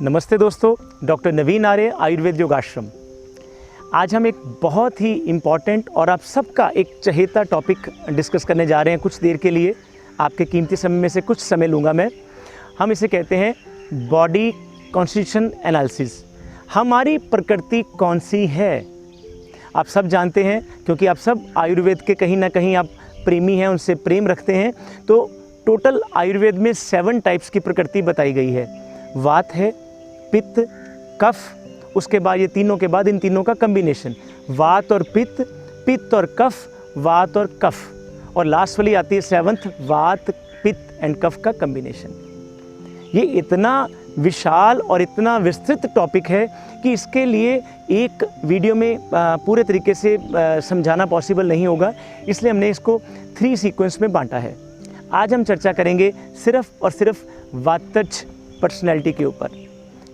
नमस्ते दोस्तों, डॉक्टर नवीन आर्य, आयुर्वेद योगाश्रम। आज हम एक बहुत ही इम्पॉर्टेंट और आप सबका एक चहेता टॉपिक डिस्कस करने जा रहे हैं। कुछ देर के लिए आपके कीमती समय में से कुछ समय लूँगा मैं। हम इसे कहते हैं बॉडी कॉन्स्टिट्यूशन एनालिसिस। हमारी प्रकृति कौन सी है, आप सब जानते हैं, क्योंकि आप सब आयुर्वेद के कहीं ना कहीं आप प्रेमी हैं, उनसे प्रेम रखते हैं। तो टोटल आयुर्वेद में 7 टाइप्स की प्रकृति बताई गई है। वात है, पित्त, कफ, उसके बाद ये तीनों के बाद इन तीनों का कम्बिनेशन, वात और पित्त, पित्त और कफ, वात और कफ, और लास्ट वाली आती है 7th, वात, पित्त एंड कफ का कम्बिनेशन। ये इतना विशाल और इतना विस्तृत टॉपिक है कि इसके लिए एक वीडियो में पूरे तरीके से समझाना पॉसिबल नहीं होगा, इसलिए हमने इसको 3 सीक्वेंस में बांटा है। आज हम चर्चा करेंगे सिर्फ और सिर्फ वातज पर्सनैलिटी के ऊपर।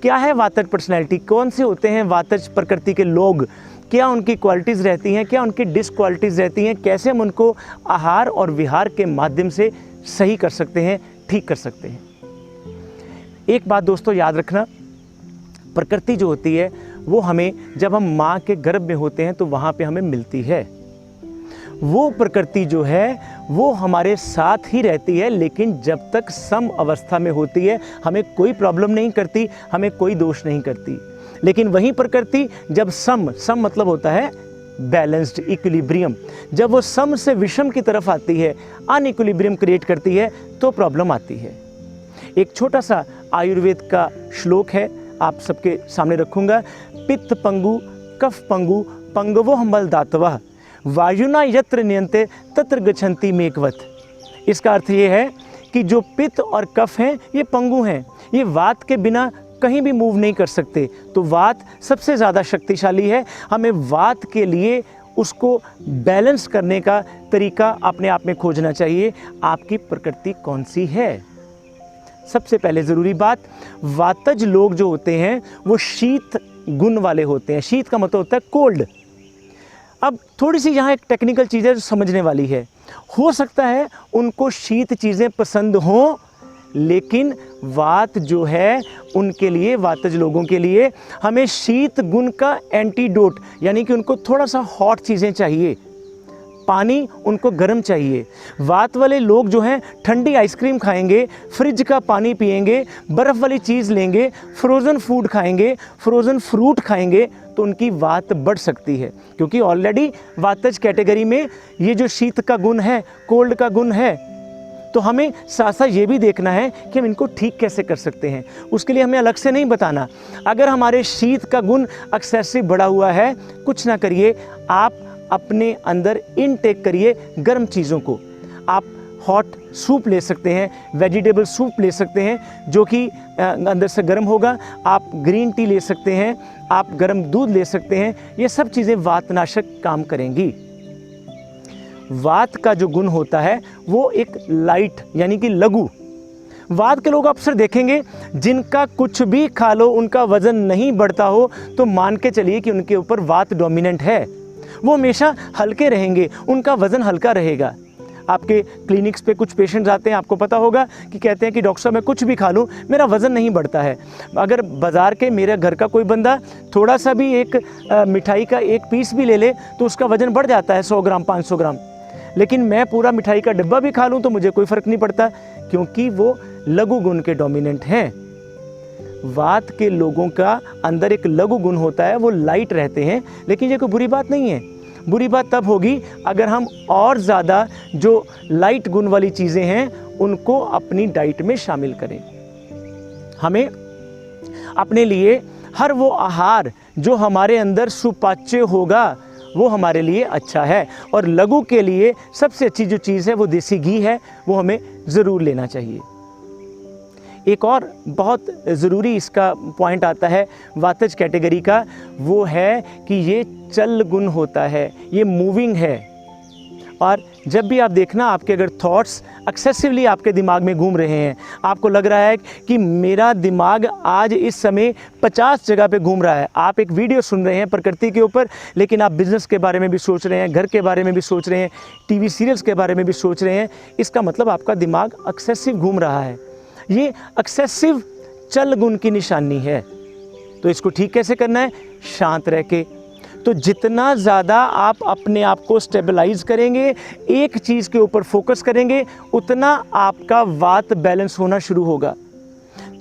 क्या है वातज पर्सनैलिटी, कौन से होते हैं वातज प्रकृति के लोग, क्या उनकी क्वालिटीज़ रहती हैं, क्या उनकी डिसक्वालिटीज़ रहती हैं, कैसे हम उनको आहार और विहार के माध्यम से सही कर सकते हैं, ठीक कर सकते हैं। एक बात दोस्तों याद रखना, प्रकृति जो होती है वो हमें जब हम माँ के गर्भ में होते हैं तो वहाँ पे हमें मिलती है। वो प्रकृति जो है वो हमारे साथ ही रहती है, लेकिन जब तक सम अवस्था में होती है हमें कोई प्रॉब्लम नहीं करती, हमें कोई दोष नहीं करती। लेकिन वही प्रकृति जब सम मतलब होता है बैलेंस्ड, इक्विलिब्रियम, जब वो सम से विषम की तरफ आती है, अनइक्विलिब्रियम क्रिएट करती है, तो प्रॉब्लम आती है। एक छोटा सा आयुर्वेद का श्लोक है, आप सबके सामने रखूँगा। पित्त पंगु कफ पंगु पंगवो हमल दातवः वायुना यत्र नियंते तत्र गच्छन्ति मेघवत। इसका अर्थ ये है कि जो पित्त और कफ हैं ये पंगु हैं, ये वात के बिना कहीं भी मूव नहीं कर सकते। तो वात सबसे ज़्यादा शक्तिशाली है। हमें वात के लिए उसको बैलेंस करने का तरीका अपने आप में खोजना चाहिए। आपकी प्रकृति कौन सी है? सबसे पहले ज़रूरी बात, वातज लोग जो होते हैं वो शीत गुण वाले होते हैं। शीत का मतलब होता है कोल्ड। अब थोड़ी सी यहाँ एक टेक्निकल चीज़ है जो समझने वाली है। हो सकता है उनको शीत चीज़ें पसंद हों, लेकिन वात जो है उनके लिए, वातज लोगों के लिए हमें शीत गुण का एंटीडोट, यानी कि उनको थोड़ा सा हॉट चीज़ें चाहिए, पानी उनको गर्म चाहिए। वात वाले लोग जो हैं ठंडी आइसक्रीम खाएंगे, फ्रिज का पानी पिएंगे, बर्फ़ वाली चीज़ लेंगे, फ्रोज़न फूड खाएंगे, फ्रोज़न फ्रूट खाएंगे, तो उनकी वात बढ़ सकती है, क्योंकि ऑलरेडी वातज कैटेगरी में ये जो शीत का गुण है, कोल्ड का गुण है। तो हमें साथ साथ ये भी देखना है कि हम इनको ठीक कैसे कर सकते हैं। उसके लिए हमें अलग से नहीं बताना। अगर हमारे शीत का गुण एक्सेसिव बढ़ा हुआ है, कुछ ना करिए, आप अपने अंदर इनटेक करिए गर्म चीज़ों को। आप हॉट सूप ले सकते हैं, वेजिटेबल सूप ले सकते हैं जो कि अंदर से गर्म होगा। आप ग्रीन टी ले सकते हैं, आप गर्म दूध ले सकते हैं। ये सब चीज़ें वातनाशक काम करेंगी। वात का जो गुण होता है वो एक लाइट, यानी कि लघु। वात के लोग अक्सर देखेंगे जिनका कुछ भी खा लो उनका वज़न नहीं बढ़ता हो, तो मान के चलिए कि उनके ऊपर वात डोमिनेंट है। वो हमेशा हल्के रहेंगे, उनका वज़न हल्का रहेगा। आपके क्लिनिक्स पे कुछ पेशेंट्स आते हैं, आपको पता होगा, कि कहते हैं कि डॉक्टर साहब मैं कुछ भी खा लूँ मेरा वज़न नहीं बढ़ता है। अगर बाज़ार के, मेरे घर का कोई बंदा थोड़ा सा भी एक मिठाई का एक पीस भी ले ले तो उसका वज़न बढ़ जाता है 100 ग्राम 500 ग्राम। लेकिन मैं पूरा मिठाई का डिब्बा भी खा लूँ तो मुझे कोई फ़र्क नहीं पड़ता, क्योंकि वो लघु गुण के डोमिनेंट हैं। वात के लोगों का अंदर एक लघु गुण होता है, वो लाइट रहते हैं। लेकिन ये कोई बुरी बात नहीं है। बुरी बात तब होगी अगर हम और ज़्यादा जो लाइट गुण वाली चीज़ें हैं उनको अपनी डाइट में शामिल करें। हमें अपने लिए हर वो आहार जो हमारे अंदर सुपाच्य होगा वो हमारे लिए अच्छा है। और लघु के लिए सबसे अच्छी जो चीज़ है वो देसी घी है, वो हमें ज़रूर लेना चाहिए। एक और बहुत ज़रूरी इसका पॉइंट आता है वातज कैटेगरी का, वो है कि ये चल गुण होता है, ये मूविंग है। और जब भी आप देखना, आपके अगर थॉट्स एक्सेसिवली आपके दिमाग में घूम रहे हैं, आपको लग रहा है कि मेरा दिमाग आज इस समय 50 जगह पे घूम रहा है। आप एक वीडियो सुन रहे हैं प्रकृति के ऊपर, लेकिन आप बिज़नेस के बारे में भी सोच रहे हैं, घर के बारे में भी सोच रहे हैं, टीवी सीरियल्स के बारे में भी सोच रहे हैं। इसका मतलब आपका दिमाग एक्सेसिव घूम रहा है। ये एक्सेसिव चल गुण की निशानी है। तो इसको ठीक कैसे करना है? शांत रह के। तो जितना ज़्यादा आप अपने आप को स्टेबलाइज करेंगे, एक चीज़ के ऊपर फोकस करेंगे, उतना आपका वात बैलेंस होना शुरू होगा।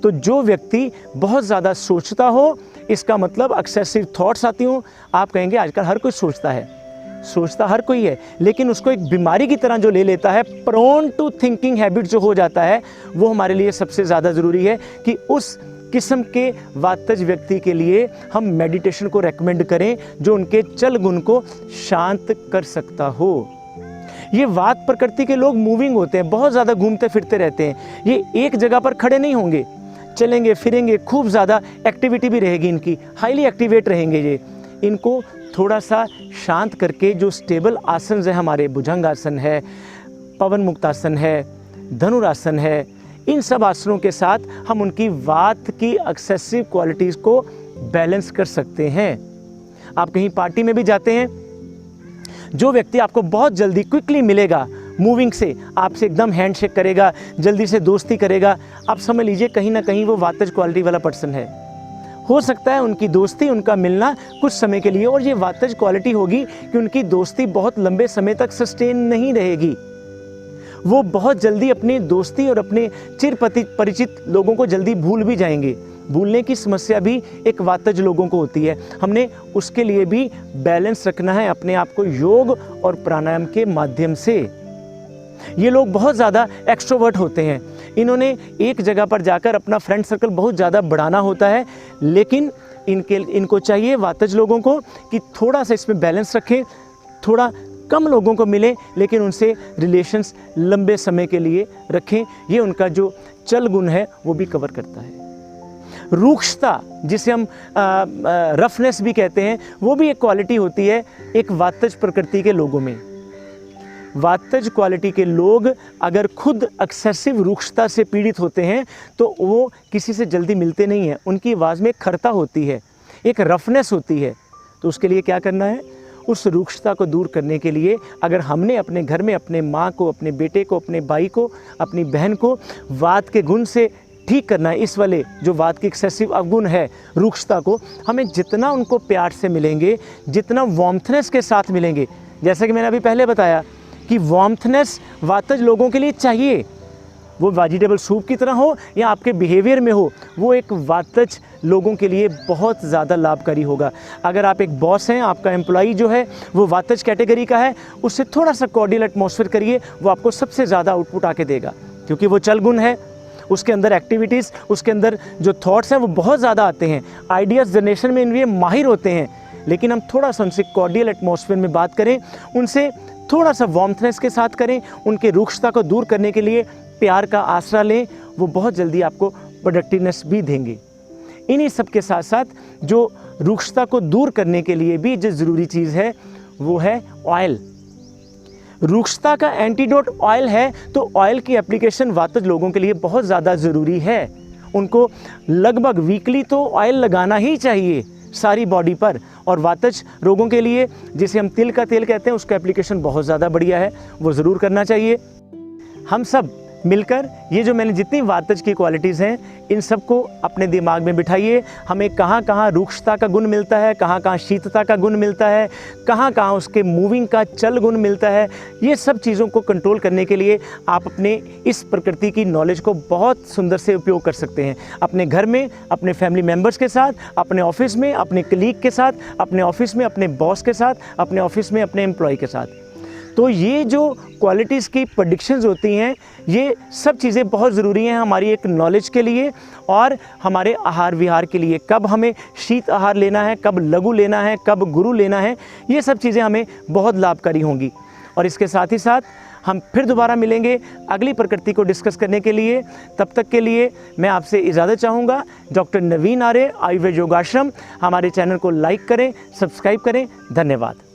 तो जो व्यक्ति बहुत ज़्यादा सोचता हो, इसका मतलब एक्सेसिव थॉट्स आती हों, आप कहेंगे आजकल हर कोई सोचता है, सोचता हर कोई है, लेकिन उसको एक बीमारी की तरह जो ले लेता है, प्रोन टू थिंकिंग हैबिट जो हो जाता है, वो हमारे लिए सबसे ज़्यादा ज़रूरी है कि उस किस्म के वातज व्यक्ति के लिए हम मेडिटेशन को रेकमेंड करें जो उनके चल गुण को शांत कर सकता हो। ये वात प्रकृति के लोग मूविंग होते हैं, बहुत ज़्यादा घूमते फिरते रहते हैं, ये एक जगह पर खड़े नहीं होंगे, चलेंगे फिरेंगे, खूब ज़्यादा एक्टिविटी भी रहेगी इनकी, हाईली एक्टिवेट रहेंगे ये। इनको थोड़ा सा शांत करके जो स्टेबल आसन है हमारे, भुजंगासन है, पवन मुक्तासन है, धनुरासन है, इन सब आसनों के साथ हम उनकी वात की एक्सेसिव क्वालिटीज़ को बैलेंस कर सकते हैं। आप कहीं पार्टी में भी जाते हैं, जो व्यक्ति आपको बहुत जल्दी क्विकली मिलेगा, मूविंग से आपसे एकदम हैंडशेक करेगा, जल्दी से दोस्ती करेगा, आप समझ लीजिए कहीं ना कहीं वो वातज क्वालिटी वाला पर्सन है। हो सकता है उनकी दोस्ती, उनका मिलना कुछ समय के लिए, और ये वातज क्वालिटी होगी कि उनकी दोस्ती बहुत लंबे समय तक सस्टेन नहीं रहेगी। वो बहुत जल्दी अपनी दोस्ती और अपने चिर परिचित लोगों को जल्दी भूल भी जाएंगे। भूलने की समस्या भी एक वातज लोगों को होती है। हमने उसके लिए भी बैलेंस रखना है अपने आप को योग और प्राणायाम के माध्यम से। ये लोग बहुत ज़्यादा एक्सट्रोवर्ट होते हैं, इन्होंने एक जगह पर जाकर अपना फ्रेंड सर्कल बहुत ज़्यादा बढ़ाना होता है, लेकिन इनको चाहिए वातज लोगों को कि थोड़ा सा इसमें बैलेंस रखें, थोड़ा कम लोगों को मिले लेकिन उनसे रिलेशंस लंबे समय के लिए रखें। ये उनका जो चल गुण है वो भी कवर करता है। रूक्षता, जिसे हम रफनेस भी कहते हैं, वो भी एक क्वालिटी होती है एक वातज प्रकृति के लोगों में। वातज क्वालिटी के लोग अगर खुद एक्सेसिव रूक्षता से पीड़ित होते हैं तो वो किसी से जल्दी मिलते नहीं हैं, उनकी आवाज़ में एक खरता होती है, एक रफनेस होती है। तो उसके लिए क्या करना है? उस रूक्षता को दूर करने के लिए अगर हमने अपने घर में अपने माँ को, अपने बेटे को, अपने भाई को, अपनी बहन को वात के गुण से ठीक करना है, इस वाले जो वात की एक्सेसिव अवगुण है, रूक्षता को, हमें जितना उनको प्यार से मिलेंगे, जितना वार्मथनेस के साथ मिलेंगे, जैसा कि मैंने अभी पहले बताया कि वार्मथनेस वातज लोगों के लिए चाहिए, वो वेजिटेबल सूप की तरह हो या आपके बिहेवियर में हो, वो एक वातज लोगों के लिए बहुत ज़्यादा लाभकारी होगा। अगर आप एक बॉस हैं, आपका एम्प्लॉई जो है वो वातज कैटेगरी का है, उससे थोड़ा सा कॉर्डियल एटमॉस्फेयर करिए, वो आपको सबसे ज़्यादा आउटपुट आके देगा, क्योंकि वो चल गुण है, उसके अंदर एक्टिविटीज़, उसके अंदर जो थॉट्स हैं वो बहुत ज़्यादा आते हैं, आइडियाज़ जनरेशन में इनके माहिर होते हैं। लेकिन हम थोड़ा सा उनसे कॉर्डियल एटमॉस्फेयर में बात करें, उनसे थोड़ा सा वार्मथनेस के साथ करें, उनके रूक्षता को दूर करने के लिए प्यार का आसरा लें, वो बहुत जल्दी आपको प्रोडक्टिवनेस भी देंगे। इन्हीं सब के साथ साथ जो रूक्षता को दूर करने के लिए भी जो ज़रूरी चीज़ है वो है ऑयल। रूक्षता का एंटीडोट ऑयल है, तो ऑयल की एप्लीकेशन वातज लोगों के लिए बहुत ज़्यादा ज़रूरी है। उनको लगभग वीकली तो ऑयल लगाना ही चाहिए सारी बॉडी पर, और वातज रोगों के लिए जिसे हम तिल का तेल कहते हैं उसका एप्लीकेशन बहुत ज़्यादा बढ़िया है, वो ज़रूर करना चाहिए। हम सब मिलकर ये जो मैंने जितनी वातज की क्वालिटीज़ हैं इन सब को अपने दिमाग में बिठाइए। हमें कहाँ कहाँ रूक्षता का गुण मिलता है, कहाँ कहाँ शीतता का गुण मिलता है, कहाँ कहाँ उसके मूविंग का चल गुण मिलता है, ये सब चीज़ों को कंट्रोल करने के लिए आप अपने इस प्रकृति की नॉलेज को बहुत सुंदर से उपयोग कर सकते हैं। अपने घर में, अपने फैमिली मेम्बर्स के साथ, अपने ऑफिस में, अपने कलीग के साथ, अपने ऑफिस में अपने बॉस के साथ, अपने ऑफिस में अपने एम्प्लॉय के साथ। तो ये जो क्वालिटीज़ की प्रेडिक्शंस होती हैं, ये सब चीज़ें बहुत ज़रूरी हैं हमारी एक नॉलेज के लिए और हमारे आहार विहार के लिए। कब हमें शीत आहार लेना है, कब लघु लेना है, कब गुरु लेना है, ये सब चीज़ें हमें बहुत लाभकारी होंगी। और इसके साथ ही साथ हम फिर दोबारा मिलेंगे अगली प्रकृति को डिस्कस करने के लिए। तब तक के लिए मैं आपसे इजाज़त चाहूँगा। डॉक्टर नवीन आर्य, आयुर्वेद योगाश्रम। हमारे चैनल को लाइक करें, सब्सक्राइब करें। धन्यवाद।